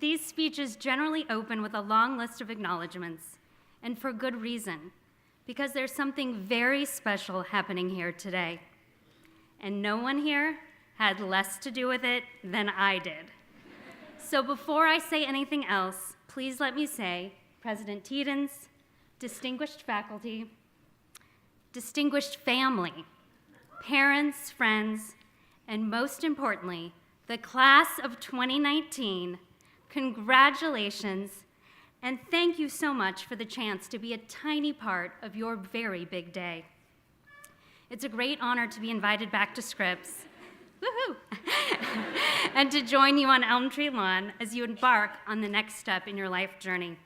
These speeches generally open with a long list of acknowledgments, and for good reason, because there's something very special happening here today. And no one here had less to do with it than I did. So before I say anything else, please let me say, President Teedens, distinguished faculty, distinguished family, parents, friends, and most importantly, the class of 2019, congratulations, and thank you so much for the chance to be a tiny part of your very big day. It's a great honor to be invited back to Scripps, woohoo, and to join you on Elm Tree Lawn as you embark on the next step in your life journey.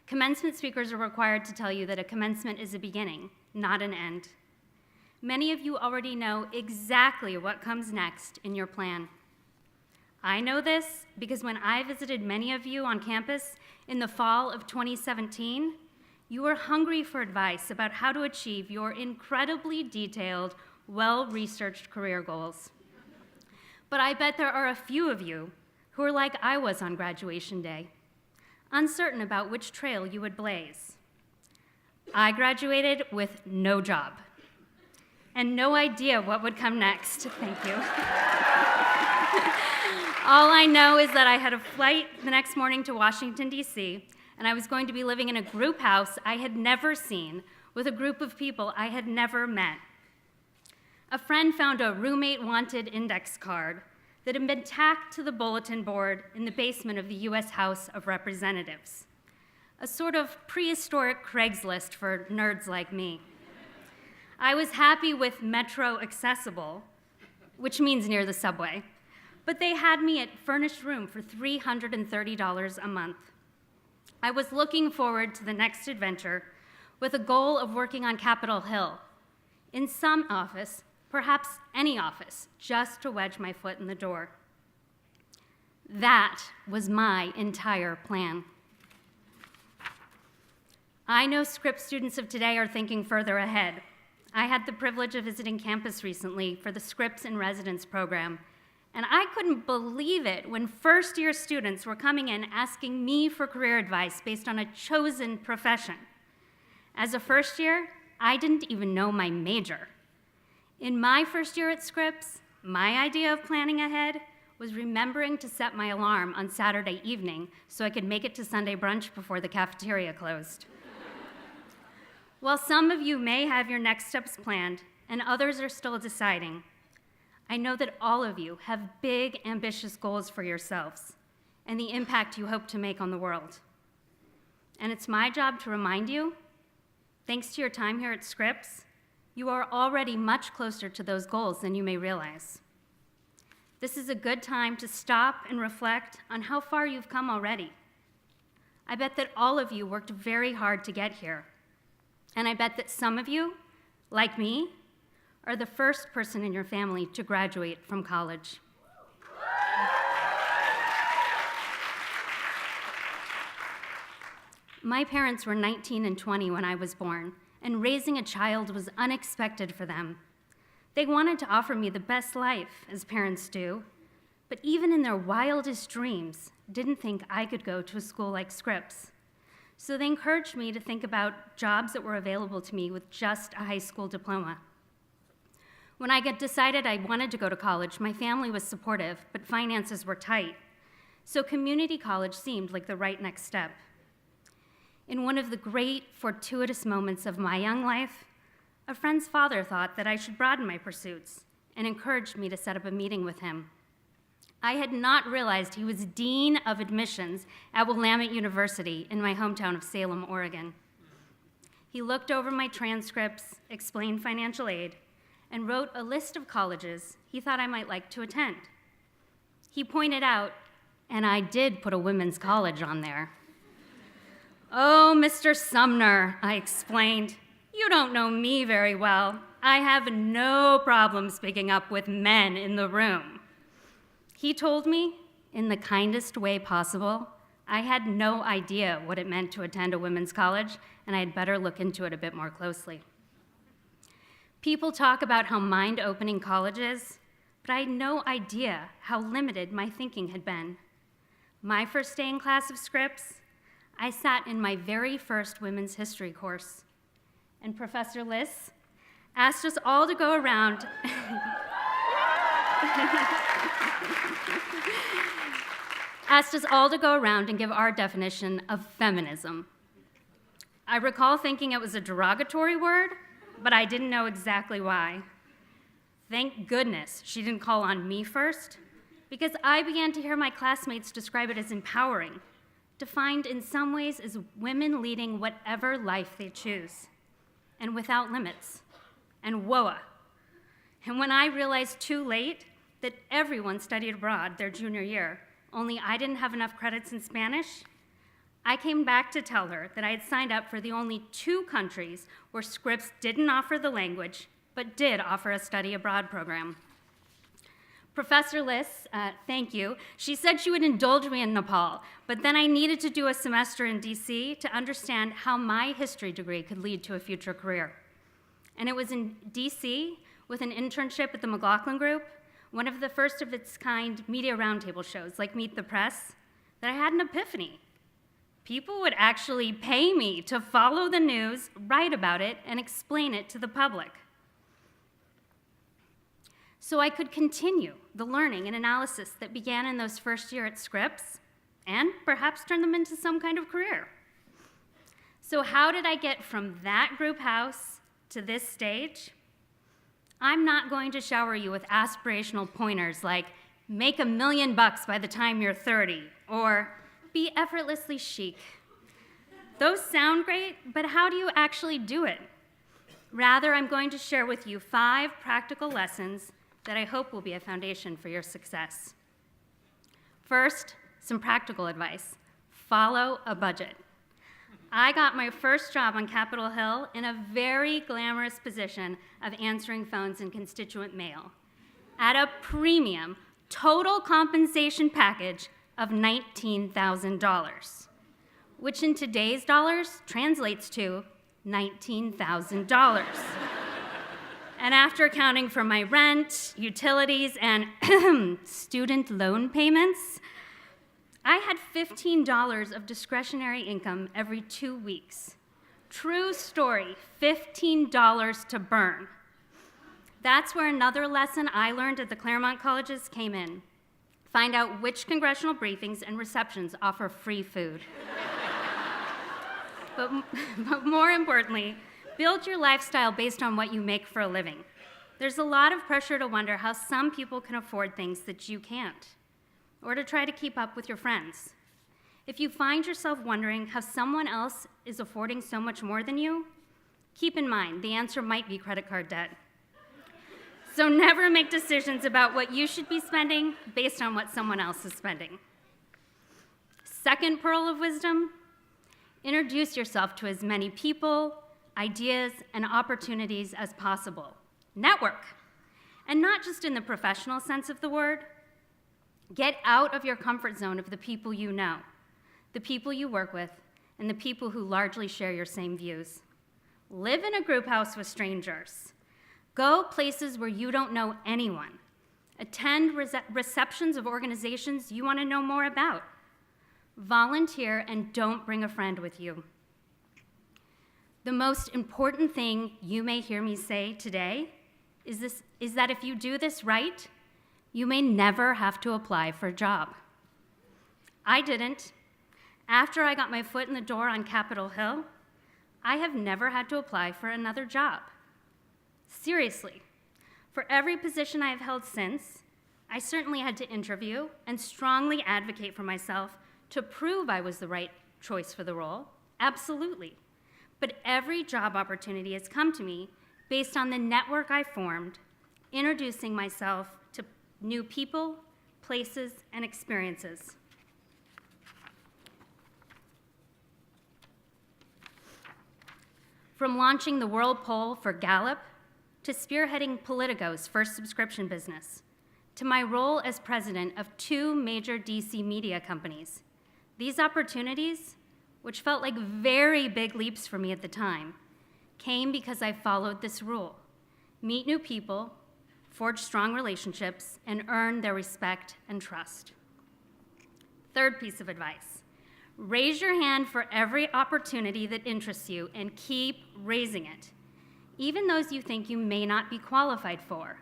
Commencement speakers are required to tell you that a commencement is a beginning, not an end. Many of you already know exactly what comes next in your plan. I know this because when I visited many of you on campus in the fall of 2017, you were hungry for advice about how to achieve your incredibly detailed, well-researched career goals. But I bet there are a few of you who are like I was on graduation day, uncertain about which trail you would blaze. I graduated with no job and no idea what would come next. Thank you. All I know is that I had a flight the next morning to Washington, D.C., and I was going to be living in a group house I had never seen with a group of people I had never met. A friend found a roommate wanted index card that had been tacked to the bulletin board in the basement of the U.S. House of Representatives, a sort of prehistoric Craigslist for nerds like me. I was happy with Metro accessible, which means near the subway, but they had me at furnished room for $330 a month. I was looking forward to the next adventure with a goal of working on Capitol Hill, in some office, perhaps any office, just to wedge my foot in the door. That was my entire plan. I know Scripps students of today are thinking further ahead. I had the privilege of visiting campus recently for the Scripps in Residence program, and I couldn't believe it when first-year students were coming in asking me for career advice based on a chosen profession. As a first year, I didn't even know my major. In my first year at Scripps, my idea of planning ahead was remembering to set my alarm on Saturday evening so I could make it to Sunday brunch before the cafeteria closed. While some of you may have your next steps planned and others are still deciding, I know that all of you have big, ambitious goals for yourselves and the impact you hope to make on the world. And it's my job to remind you, thanks to your time here at Scripps, you are already much closer to those goals than you may realize. This is a good time to stop and reflect on how far you've come already. I bet that all of you worked very hard to get here. And I bet that some of you, like me, are the first person in your family to graduate from college. My parents were 19 and 20 when I was born, and raising a child was unexpected for them. They wanted to offer me the best life, as parents do, but even in their wildest dreams, didn't think I could go to a school like Scripps. So they encouraged me to think about jobs that were available to me with just a high school diploma. When I decided I wanted to go to college, my family was supportive, but finances were tight. So community college seemed like the right next step. In one of the great fortuitous moments of my young life, a friend's father thought that I should broaden my pursuits and encouraged me to set up a meeting with him. I had not realized he was Dean of Admissions at Willamette University in my hometown of Salem, Oregon. He looked over my transcripts, explained financial aid, and wrote a list of colleges he thought I might like to attend. He pointed out, and I did put a women's college on there. "Oh, Mr. Sumner," I explained, "you don't know me very well. I have no problem speaking up with men in the room." He told me, in the kindest way possible, I had no idea what it meant to attend a women's college, and I had better look into it a bit more closely. People talk about how mind-opening college is, but I had no idea how limited my thinking had been. my first day in class of Scripps, I sat in my very first women's history course, and Professor Liss asked us all to go around and give our definition of feminism. I recall thinking it was a derogatory word, but I didn't know exactly why. Thank goodness she didn't call on me first, because I began to hear my classmates describe it as empowering, defined in some ways as women leading whatever life they choose, and without limits, and WOA. And when I realized too late that everyone studied abroad their junior year, only I didn't have enough credits in Spanish, I came back to tell her that I had signed up for the only 2 countries where Scripps didn't offer the language, but did offer a study abroad program. Professor Liss, thank you, she said she would indulge me in Nepal, but then I needed to do a semester in DC to understand how my history degree could lead to a future career. And it was in DC, with an internship at the McLaughlin Group, one of the first of its kind media roundtable shows like Meet the Press, that I had an epiphany. People would actually pay me to follow the news, write about it, and explain it to the public. So I could continue the learning and analysis that began in those first year at Scripps, and perhaps turn them into some kind of career. So how did I get from that group house to this stage? I'm not going to shower you with aspirational pointers like, make $1 million by the time you're 30, or be effortlessly chic. Those sound great, but how do you actually do it? Rather, I'm going to share with you 5 practical lessons that I hope will be a foundation for your success. First, some practical advice. Follow a budget. I got my first job on Capitol Hill in a very glamorous position of answering phones and constituent mail at a premium total compensation package of $19,000, which in today's dollars translates to $19,000. And after accounting for my rent, utilities, and student loan payments, I had $15 of discretionary income every 2 weeks. True story, $15 to burn. That's where another lesson I learned at the Claremont colleges came in. Find out which congressional briefings and receptions offer free food. but more importantly, build your lifestyle based on what you make for a living. There's a lot of pressure to wonder how some people can afford things that you can't, or to try to keep up with your friends. If you find yourself wondering how someone else is affording so much more than you, keep in mind the answer might be credit card debt. So never make decisions about what you should be spending based on what someone else is spending. Second pearl of wisdom, introduce yourself to as many people, ideas, and opportunities as possible. Network, and not just in the professional sense of the word. Get out of your comfort zone of the people you know, the people you work with, and the people who largely share your same views. Live in a group house with strangers. Go places where you don't know anyone. Attend receptions of organizations you want to know more about. Volunteer and don't bring a friend with you. The most important thing you may hear me say today is that if you do this right, you may never have to apply for a job. I didn't. After I got my foot in the door on Capitol Hill, I have never had to apply for another job. Seriously, for every position I have held since, I certainly had to interview and strongly advocate for myself to prove I was the right choice for the role, absolutely. But every job opportunity has come to me based on the network I formed, introducing myself to new people, places, and experiences. From launching the World Poll for Gallup, to spearheading Politico's first subscription business, to my role as president of 2 major DC media companies. These opportunities, which felt like very big leaps for me at the time, came because I followed this rule: meet new people, forge strong relationships, and earn their respect and trust. Third piece of advice: raise your hand for every opportunity that interests you and keep raising it, even those you think you may not be qualified for,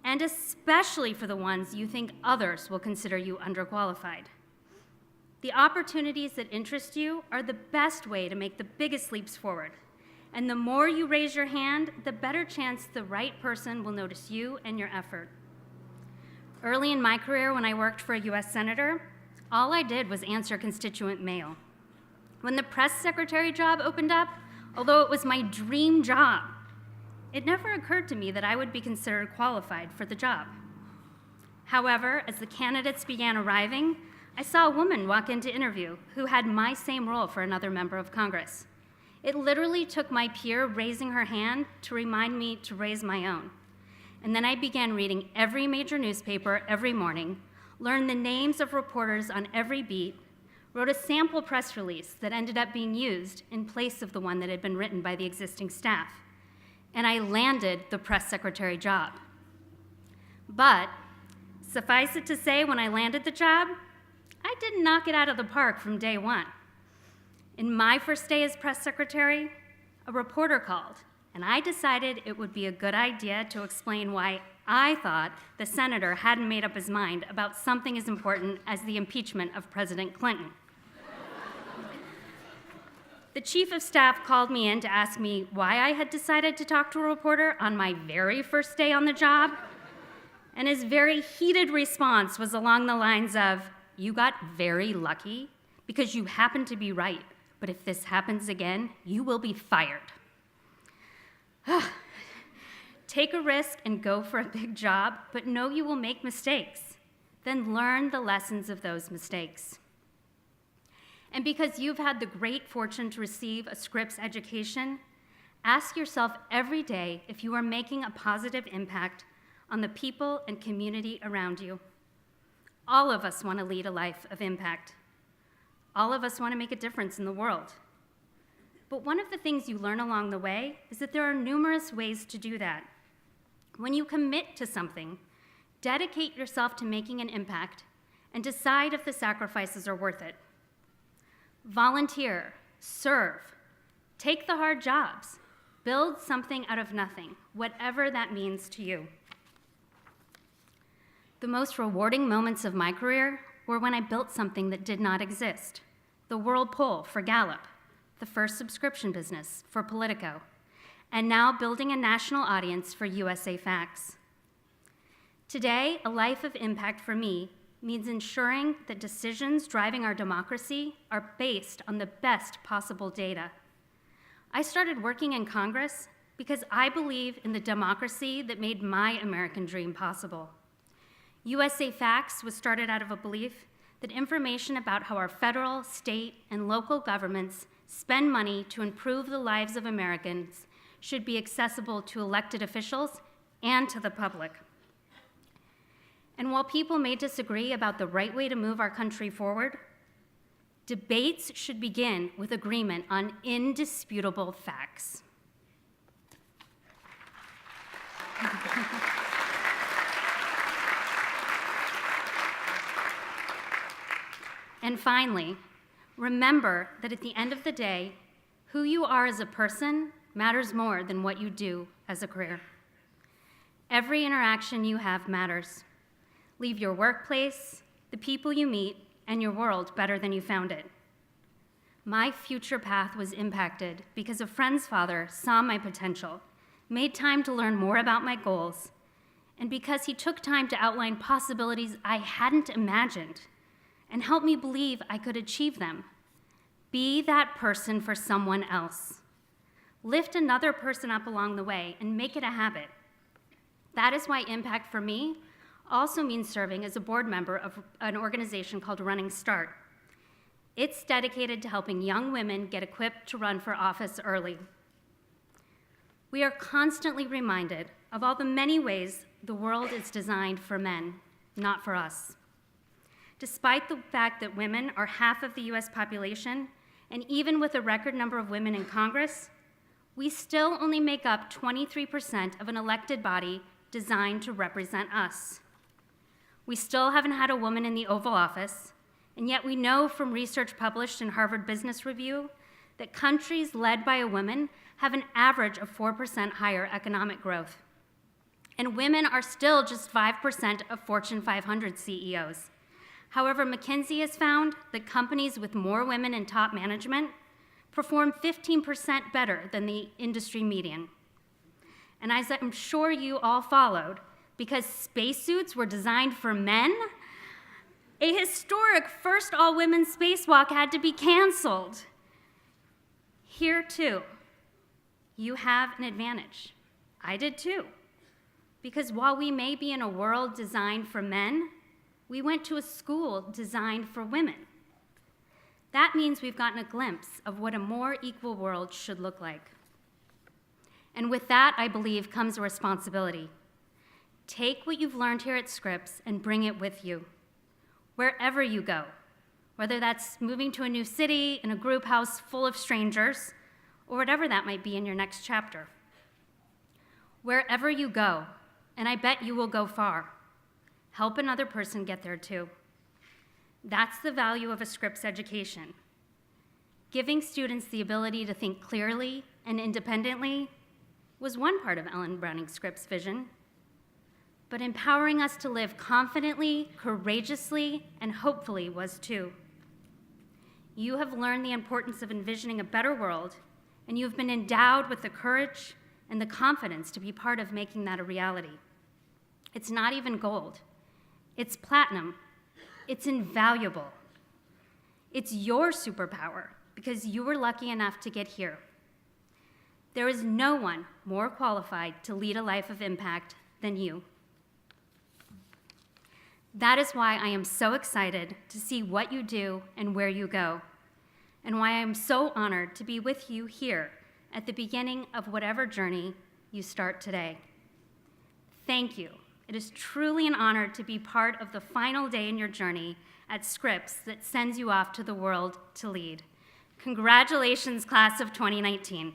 and especially for the ones you think others will consider you underqualified. The opportunities that interest you are the best way to make the biggest leaps forward, and the more you raise your hand, the better chance the right person will notice you and your effort. Early in my career, when I worked for a US Senator, all I did was answer constituent mail. When the press secretary job opened up, although it was my dream job, it never occurred to me that I would be considered qualified for the job. However, as the candidates began arriving, I saw a woman walk in to interview who had my same role for another member of Congress. It literally took my peer raising her hand to remind me to raise my own. And then I began reading every major newspaper every morning, learned the names of reporters on every beat, wrote a sample press release that ended up being used in place of the one that had been written by the existing staff. And I landed the press secretary job. But suffice it to say, when I landed the job, I didn't knock it out of the park from day one. In my first day as press secretary, a reporter called, and I decided it would be a good idea to explain why I thought the senator hadn't made up his mind about something as important as the impeachment of President Clinton. The chief of staff called me in to ask me why I had decided to talk to a reporter on my very first day on the job, and his very heated response was along the lines of, "You got very lucky because you happen to be right, but if this happens again, you will be fired." Take a risk and go for a big job, but know you will make mistakes. Then learn the lessons of those mistakes. And because you've had the great fortune to receive a Scripps education, ask yourself every day if you are making a positive impact on the people and community around you. All of us want to lead a life of impact. All of us want to make a difference in the world. But one of the things you learn along the way is that there are numerous ways to do that. When you commit to something, dedicate yourself to making an impact and decide if the sacrifices are worth it. Volunteer, serve, take the hard jobs, build something out of nothing, whatever that means to you. The most rewarding moments of my career were when I built something that did not exist: the World Poll for Gallup, the first subscription business for Politico, and now building a national audience for USAFacts. Today, a life of impact for me means ensuring that decisions driving our democracy are based on the best possible data. I started working in Congress because I believe in the democracy that made my American dream possible. USAFacts was started out of a belief that information about how our federal, state, and local governments spend money to improve the lives of Americans should be accessible to elected officials and to the public. And while people may disagree about the right way to move our country forward, debates should begin with agreement on indisputable facts. And finally, remember that at the end of the day, who you are as a person matters more than what you do as a career. Every interaction you have matters. Leave your workplace, the people you meet, and your world better than you found it. My future path was impacted because a friend's father saw my potential, made time to learn more about my goals, and because he took time to outline possibilities I hadn't imagined and helped me believe I could achieve them. Be that person for someone else. Lift another person up along the way and make it a habit. That is why impact for me also means serving as a board member of an organization called Running Start. It's dedicated to helping young women get equipped to run for office early. We are constantly reminded of all the many ways the world is designed for men, not for us. Despite the fact that women are half of the US population, and even with a record number of women in Congress, we still only make up 23% of an elected body designed to represent us. We still haven't had a woman in the Oval Office, And yet we know from research published in Harvard Business Review that countries led by a woman have an average of 4% higher economic growth. And women are still just 5% of Fortune 500 CEOs. However, McKinsey has found that companies with more women in top management perform 15% better than the industry median. And as I'm sure you all followed, because spacesuits were designed for men, a historic first all-women spacewalk had to be canceled. Here, too, you have an advantage. I did, too. Because while we may be in a world designed for men, we went to a school designed for women. That means we've gotten a glimpse of what a more equal world should look like. And with that, I believe, comes a responsibility. Take what you've learned here at Scripps and bring it with you, wherever you go, whether that's moving to a new city, in a group house full of strangers, or whatever that might be in your next chapter. Wherever you go, and I bet you will go far, help another person get there too. That's the value of a Scripps education. Giving students the ability to think clearly and independently was one part of Ellen Browning Scripps' vision, but empowering us to live confidently, courageously, and hopefully was too. You have learned the importance of envisioning a better world, and you have been endowed with the courage and the confidence to be part of making that a reality. It's not even gold. It's platinum. It's invaluable. It's your superpower because you were lucky enough to get here. There is no one more qualified to lead a life of impact than you. That is why I am so excited to see what you do and where you go, and why I am so honored to be with you here at the beginning of whatever journey you start today. Thank you. It is truly an honor to be part of the final day in your journey at Scripps that sends you off to the world to lead. Congratulations, class of 2019.